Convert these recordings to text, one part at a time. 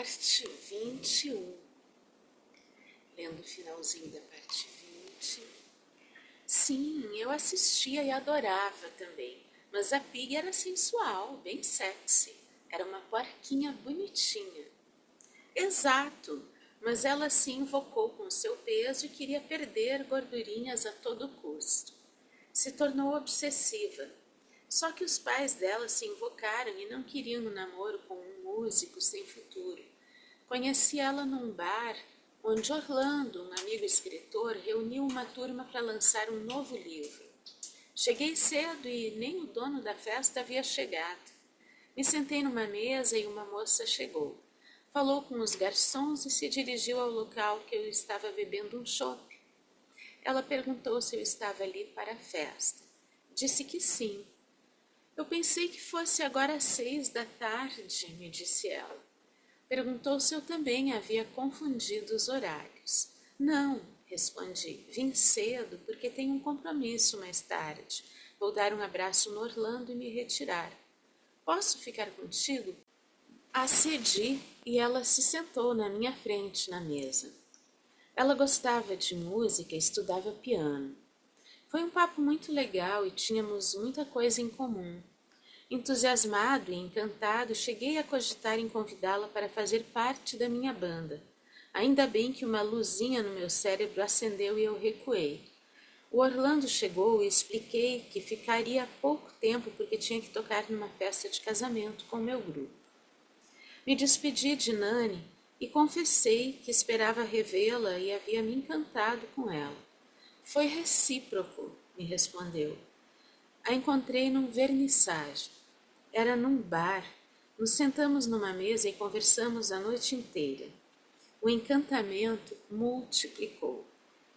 Parte 21. Lendo o finalzinho da parte 20. Sim, eu assistia e adorava também, mas a Pig era sensual, bem sexy. Era uma porquinha bonitinha. Exato, mas ela se invocou com seu peso e queria perder gordurinhas a todo custo. Se tornou obsessiva. Só que os pais dela se invocaram e não queriam um namoro com um músico sem futuro. Conheci ela num bar onde Orlando, um amigo escritor, reuniu uma turma para lançar um novo livro. Cheguei cedo e nem o dono da festa havia chegado. Me sentei numa mesa e uma moça chegou. Falou com os garçons e se dirigiu ao local que eu estava bebendo um chopp. Ela perguntou se eu estava ali para a festa. Disse que sim. Eu pensei que fosse agora às 6 da tarde, me disse ela. Perguntou se eu também havia confundido os horários. Não, respondi. Vim cedo porque tenho um compromisso mais tarde. Vou dar um abraço no Orlando e me retirar. Posso ficar contigo? Acedi e ela se sentou na minha frente na mesa. Ela gostava de música e estudava piano. Foi um papo muito legal e tínhamos muita coisa em comum. Entusiasmado e encantado, cheguei a cogitar em convidá-la para fazer parte da minha banda. Ainda bem que uma luzinha no meu cérebro acendeu e eu recuei. O Orlando chegou e expliquei que ficaria pouco tempo porque tinha que tocar numa festa de casamento com meu grupo. Me despedi de Nani e confessei que esperava revê-la e havia me encantado com ela. Foi recíproco, me respondeu. A encontrei num vernissage. Era num bar. Nos sentamos numa mesa e conversamos a noite inteira. O encantamento multiplicou.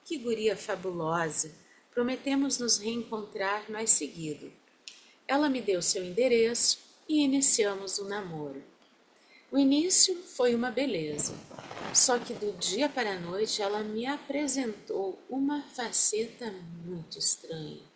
Que guria fabulosa! Prometemos nos reencontrar mais seguido. Ela me deu seu endereço e iniciamos o namoro. O início foi uma beleza. Só que do dia para a noite ela me apresentou uma faceta muito estranha.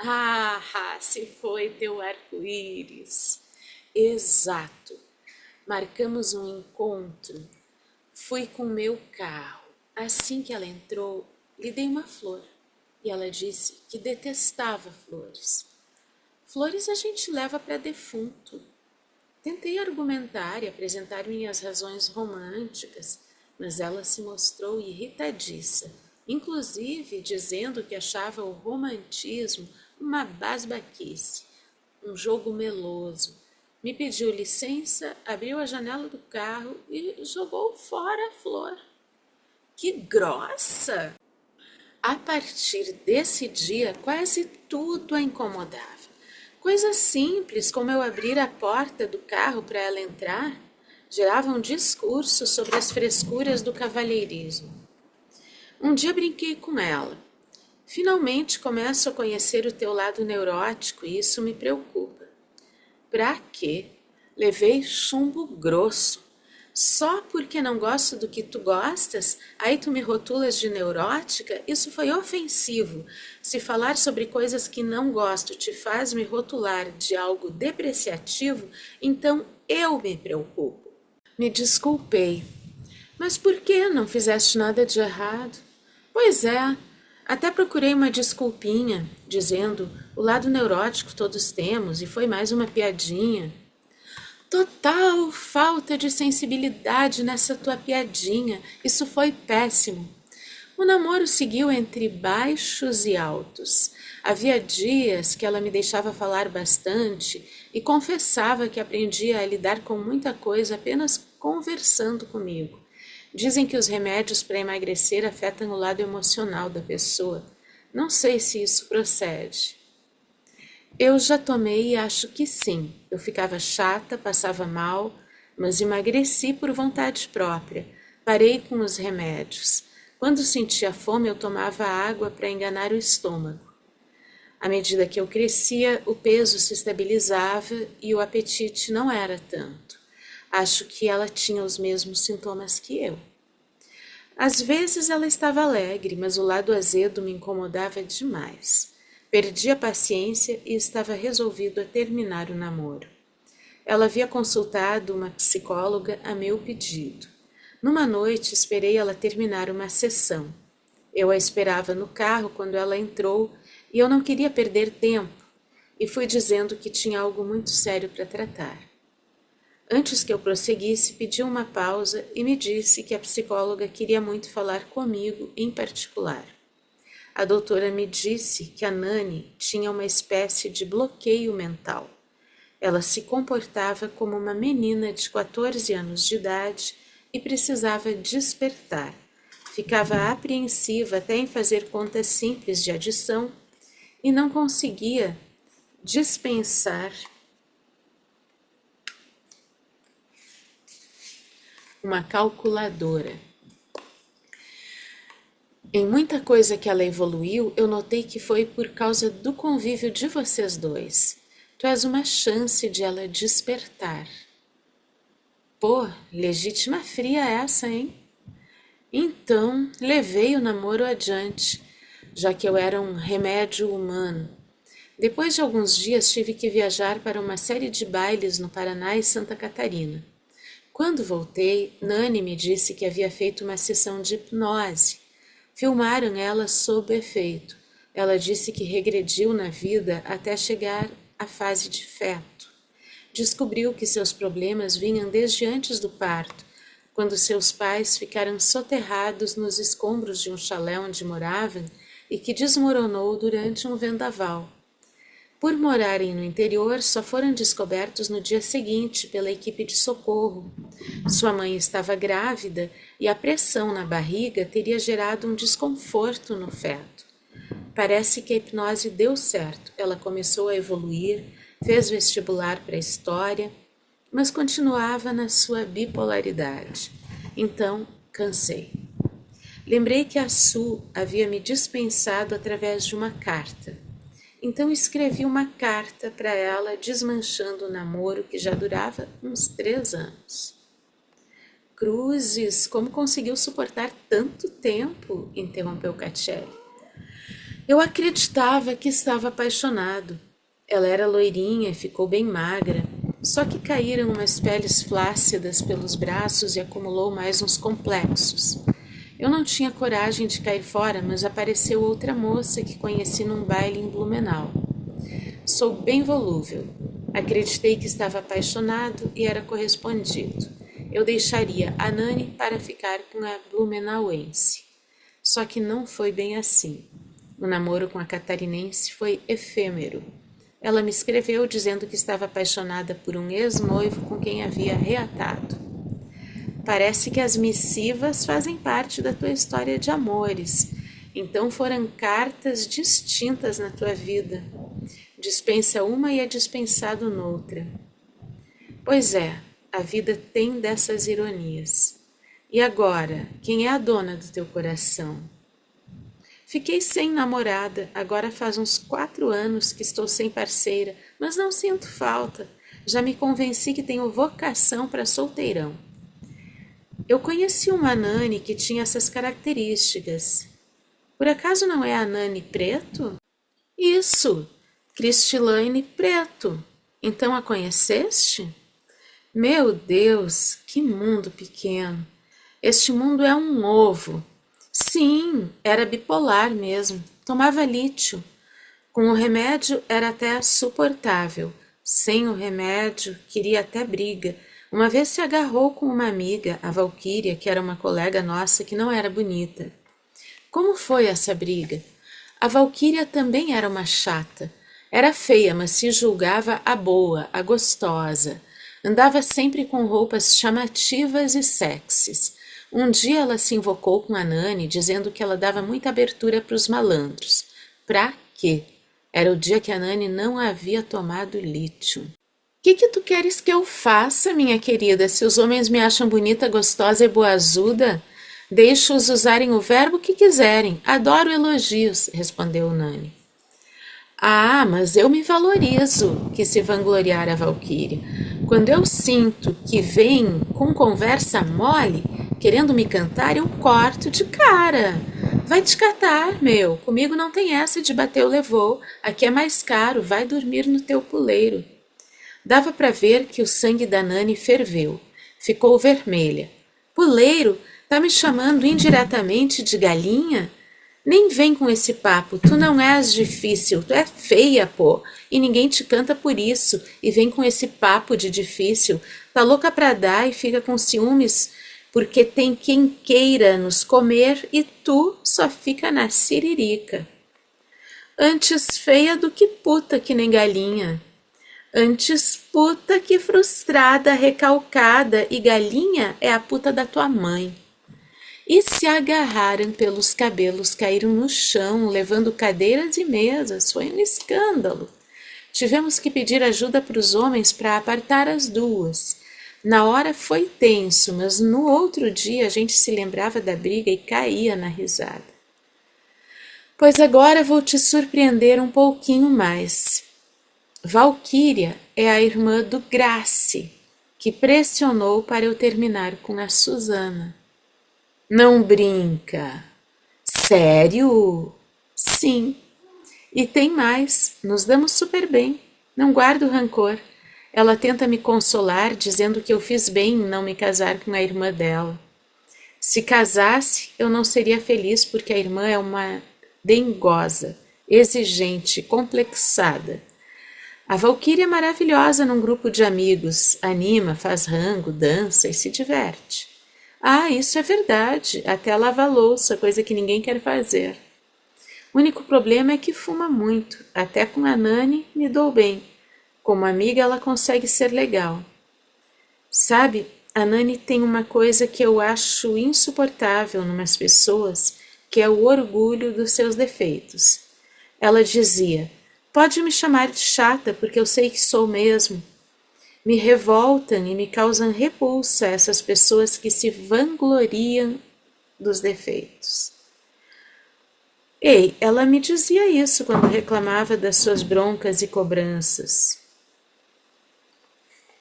Ah, se foi teu arco-íris. Exato. Marcamos um encontro. Fui com meu carro. Assim que ela entrou, lhe dei uma flor. E ela disse que detestava flores. Flores a gente leva para defunto. Tentei argumentar e apresentar minhas razões românticas, mas ela se mostrou irritadiça, inclusive dizendo que achava o romantismo uma basbaquice, um jogo meloso. Me pediu licença, abriu a janela do carro e jogou fora a flor. Que grossa! A partir desse dia, quase tudo a incomodava. Coisas simples, como eu abrir a porta do carro para ela entrar, geravam um discurso sobre as frescuras do cavalheirismo. Um dia brinquei com ela. Finalmente começo a conhecer o teu lado neurótico e isso me preocupa. Pra quê? Levei chumbo grosso. Só porque não gosto do que tu gostas, aí tu me rotulas de neurótica? Isso foi ofensivo. Se falar sobre coisas que não gosto te faz me rotular de algo depreciativo, então eu me preocupo. Me desculpei. Mas por que não fizeste nada de errado? Pois é, até procurei uma desculpinha, dizendo o lado neurótico todos temos e foi mais uma piadinha. Total falta de sensibilidade nessa tua piadinha. Isso foi péssimo. O namoro seguiu entre baixos e altos. Havia dias que ela me deixava falar bastante e confessava que aprendia a lidar com muita coisa apenas conversando comigo. Dizem que os remédios para emagrecer afetam o lado emocional da pessoa. Não sei se isso procede. Eu já tomei e acho que sim. Eu ficava chata, passava mal, mas emagreci por vontade própria. Parei com os remédios. Quando sentia fome, eu tomava água para enganar o estômago. À medida que eu crescia, o peso se estabilizava e o apetite não era tanto. Acho que ela tinha os mesmos sintomas que eu. Às vezes ela estava alegre, mas o lado azedo me incomodava demais. Perdi a paciência e estava resolvido a terminar o namoro. Ela havia consultado uma psicóloga a meu pedido. Numa noite, esperei ela terminar uma sessão. Eu a esperava no carro quando ela entrou e eu não queria perder tempo e fui dizendo que tinha algo muito sério para tratar. Antes que eu prosseguisse, pediu uma pausa e me disse que a psicóloga queria muito falar comigo em particular. A doutora me disse que a Nani tinha uma espécie de bloqueio mental. Ela se comportava como uma menina de 14 anos de idade e precisava despertar. Ficava apreensiva até em fazer contas simples de adição e não conseguia dispensar uma calculadora. Em muita coisa que ela evoluiu, eu notei que foi por causa do convívio de vocês dois. Tu és uma chance de ela despertar. Pô, legítima fria essa, hein? Então, levei o namoro adiante, já que eu era um remédio humano. Depois de alguns dias, tive que viajar para uma série de bailes no Paraná e Santa Catarina. Quando voltei, Nani me disse que havia feito uma sessão de hipnose. Filmaram ela sob efeito. Ela disse que regrediu na vida até chegar à fase de feto. Descobriu que seus problemas vinham desde antes do parto, quando seus pais ficaram soterrados nos escombros de um chalé onde moravam e que desmoronou durante um vendaval. Por morarem no interior, só foram descobertos no dia seguinte pela equipe de socorro. Sua mãe estava grávida e a pressão na barriga teria gerado um desconforto no feto. Parece que a hipnose deu certo. Ela começou a evoluir, fez vestibular para história, mas continuava na sua bipolaridade. Então, cansei. Lembrei que a Su havia me dispensado através de uma carta. Então escrevi uma carta para ela desmanchando o namoro que já durava uns 3 anos. Cruzes, como conseguiu suportar tanto tempo? Interrompeu Catiele. Eu acreditava que estava apaixonado. Ela era loirinha e ficou bem magra, só que caíram umas peles flácidas pelos braços e acumulou mais uns complexos. Eu não tinha coragem de cair fora, mas apareceu outra moça que conheci num baile em Blumenau. Sou bem volúvel. Acreditei que estava apaixonado e era correspondido. Eu deixaria a Nani para ficar com a blumenauense. Só que não foi bem assim. O namoro com a catarinense foi efêmero. Ela me escreveu dizendo que estava apaixonada por um ex-noivo com quem havia reatado. Parece que as missivas fazem parte da tua história de amores. Então foram cartas distintas na tua vida. Dispensa uma e é dispensado noutra. Pois é, a vida tem dessas ironias. E agora, quem é a dona do teu coração? Fiquei sem namorada, agora faz uns 4 anos que estou sem parceira, mas não sinto falta. Já me convenci que tenho vocação para solteirão. Eu conheci uma Nani que tinha essas características. Por acaso não é a Nani Preto? Isso, Cristilane Preto. Então a conheceste? Meu Deus, que mundo pequeno. Este mundo é um ovo. Sim, era bipolar mesmo. Tomava lítio. Com o remédio era até suportável. Sem o remédio, queria até briga. Uma vez se agarrou com uma amiga, a Valquíria, que era uma colega nossa que não era bonita. Como foi essa briga? A Valquíria também era uma chata. Era feia, mas se julgava a boa, a gostosa. Andava sempre com roupas chamativas e sexys. Um dia ela se invocou com a Nani, dizendo que ela dava muita abertura para os malandros. Pra quê? Era o dia que a Nani não havia tomado lítio. Que tu queres que eu faça, minha querida, se os homens me acham bonita, gostosa e boazuda? Deixo-os usarem o verbo que quiserem. Adoro elogios, respondeu Nani. Ah, mas eu me valorizo, quis se vangloriar a Valquíria. Quando eu sinto que vem com conversa mole, querendo me cantar, eu corto de cara. Vai te catar, meu. Comigo não tem essa de bater o levou. Aqui é mais caro, vai dormir no teu puleiro. Dava para ver que o sangue da Nani ferveu. Ficou vermelha. Puleiro, tá me chamando indiretamente de galinha? Nem vem com esse papo, tu não és difícil, tu é feia, pô, e ninguém te canta por isso, e vem com esse papo de difícil, tá louca pra dar e fica com ciúmes, porque tem quem queira nos comer e tu só fica na siririca. Antes feia do que puta que nem galinha. Antes puta que frustrada, recalcada, e galinha é a puta da tua mãe. E se agarraram pelos cabelos, caíram no chão, levando cadeiras e mesas. Foi um escândalo. Tivemos que pedir ajuda para os homens para apartar as duas. Na hora foi tenso, mas no outro dia a gente se lembrava da briga e caía na risada. Pois agora vou te surpreender um pouquinho mais. Valquíria é a irmã do Grace, que pressionou para eu terminar com a Susana. Não brinca. Sério? Sim. E tem mais, nos damos super bem. Não guardo rancor. Ela tenta me consolar, dizendo que eu fiz bem em não me casar com a irmã dela. Se casasse, eu não seria feliz porque a irmã é uma dengosa, exigente, complexada. A Valquíria é maravilhosa num grupo de amigos, anima, faz rango, dança e se diverte. Ah, isso é verdade, até lava a louça, coisa que ninguém quer fazer. O único problema é que fuma muito, até com a Nani me dou bem. Como amiga ela consegue ser legal. Sabe, a Nani tem uma coisa que eu acho insuportável numas pessoas, que é o orgulho dos seus defeitos. Ela dizia, pode me chamar de chata porque eu sei que sou mesmo. Me revoltam e me causam repulsa essas pessoas que se vangloriam dos defeitos. Ei, ela me dizia isso quando reclamava das suas broncas e cobranças.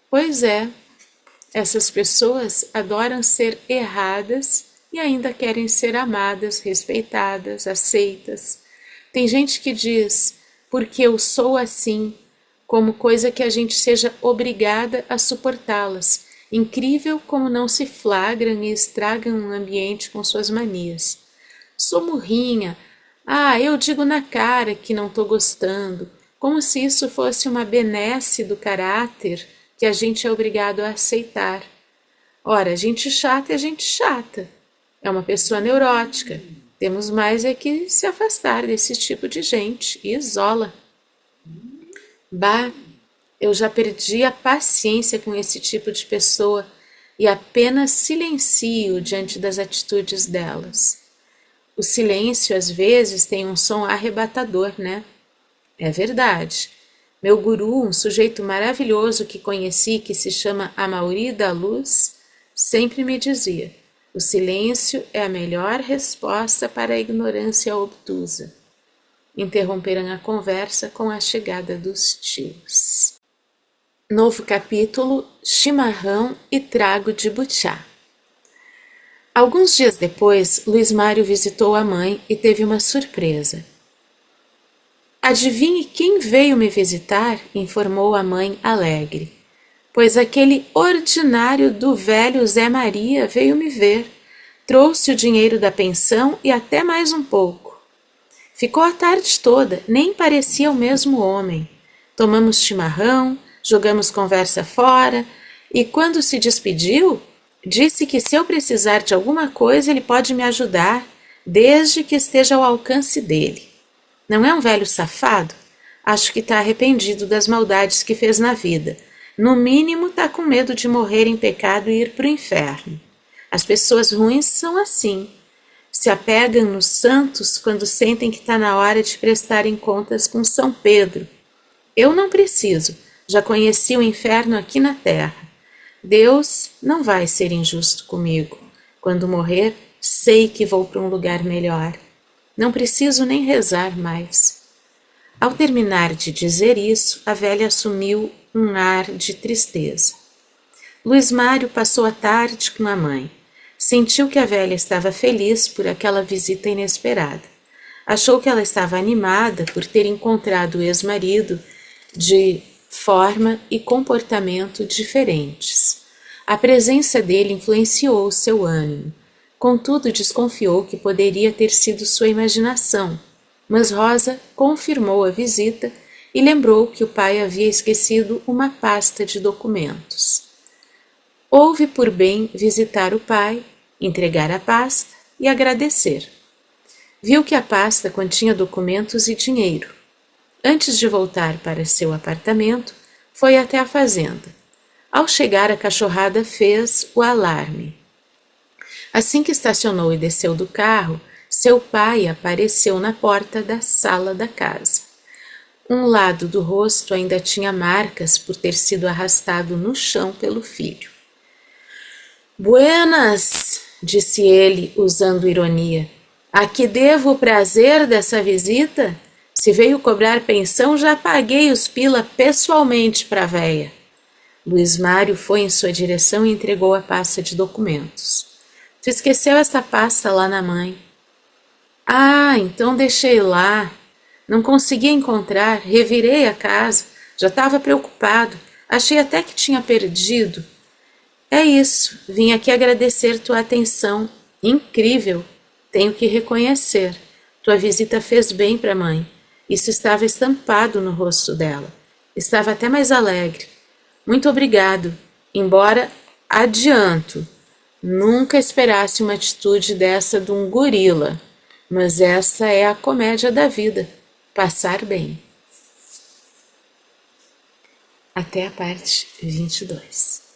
Pois é, essas pessoas adoram ser erradas e ainda querem ser amadas, respeitadas, aceitas. Tem gente que diz, porque eu sou assim, como coisa que a gente seja obrigada a suportá-las. Incrível como não se flagram e estragam um ambiente com suas manias. Sou murrinha. Ah, eu digo na cara que não estou gostando, como se isso fosse uma benesse do caráter que a gente é obrigado a aceitar. Ora, gente chata é gente chata. É uma pessoa neurótica. Temos mais é que se afastar desse tipo de gente e isola. Bah, eu já perdi a paciência com esse tipo de pessoa e apenas silencio diante das atitudes delas. O silêncio, às vezes, tem um som arrebatador, né? É verdade. Meu guru, um sujeito maravilhoso que conheci, que se chama Amaury da Luz, sempre me dizia, o silêncio é a melhor resposta para a ignorância obtusa. Interromperam a conversa com a chegada dos tios. Novo capítulo, chimarrão e trago de butiá. Alguns dias depois, Luiz Mário visitou a mãe e teve uma surpresa. Adivinhe quem veio me visitar, informou a mãe alegre. Pois aquele ordinário do velho Zé Maria veio me ver. Trouxe o dinheiro da pensão e até mais um pouco. Ficou a tarde toda, nem parecia o mesmo homem. Tomamos chimarrão, jogamos conversa fora, e quando se despediu, disse que se eu precisar de alguma coisa ele pode me ajudar, desde que esteja ao alcance dele. Não é um velho safado? Acho que está arrependido das maldades que fez na vida. No mínimo está com medo de morrer em pecado e ir para o inferno. As pessoas ruins são assim. Se apegam nos santos quando sentem que está na hora de prestarem contas com São Pedro. Eu não preciso, já conheci o inferno aqui na terra. Deus não vai ser injusto comigo. Quando morrer, sei que vou para um lugar melhor. Não preciso nem rezar mais. Ao terminar de dizer isso, a velha assumiu um ar de tristeza. Luiz Mário passou a tarde com a mãe. Sentiu que a velha estava feliz por aquela visita inesperada. Achou que ela estava animada por ter encontrado o ex-marido de forma e comportamento diferentes. A presença dele influenciou seu ânimo. Contudo, desconfiou que poderia ter sido sua imaginação, mas Rosa confirmou a visita e lembrou que o pai havia esquecido uma pasta de documentos. Houve por bem visitar o pai, entregar a pasta e agradecer. Viu que a pasta continha documentos e dinheiro. Antes de voltar para seu apartamento, foi até a fazenda. Ao chegar, a cachorrada fez o alarme. Assim que estacionou e desceu do carro, seu pai apareceu na porta da sala da casa. Um lado do rosto ainda tinha marcas por ter sido arrastado no chão pelo filho. Buenas, disse ele, usando ironia. A que devo o prazer dessa visita? Se veio cobrar pensão, já paguei os pila pessoalmente para a véia. Luiz Mário foi em sua direção e entregou a pasta de documentos. Tu esqueceu esta pasta lá na mãe. Ah, então deixei lá. Não consegui encontrar, revirei a casa, já estava preocupado, achei até que tinha perdido. É isso, vim aqui agradecer tua atenção. Incrível, tenho que reconhecer. Tua visita fez bem para a mãe. Isso estava estampado no rosto dela. Estava até mais alegre. Muito obrigado, embora adianto. Nunca esperasse uma atitude dessa de um gorila, mas essa é a comédia da vida, passar bem. Até a parte 22.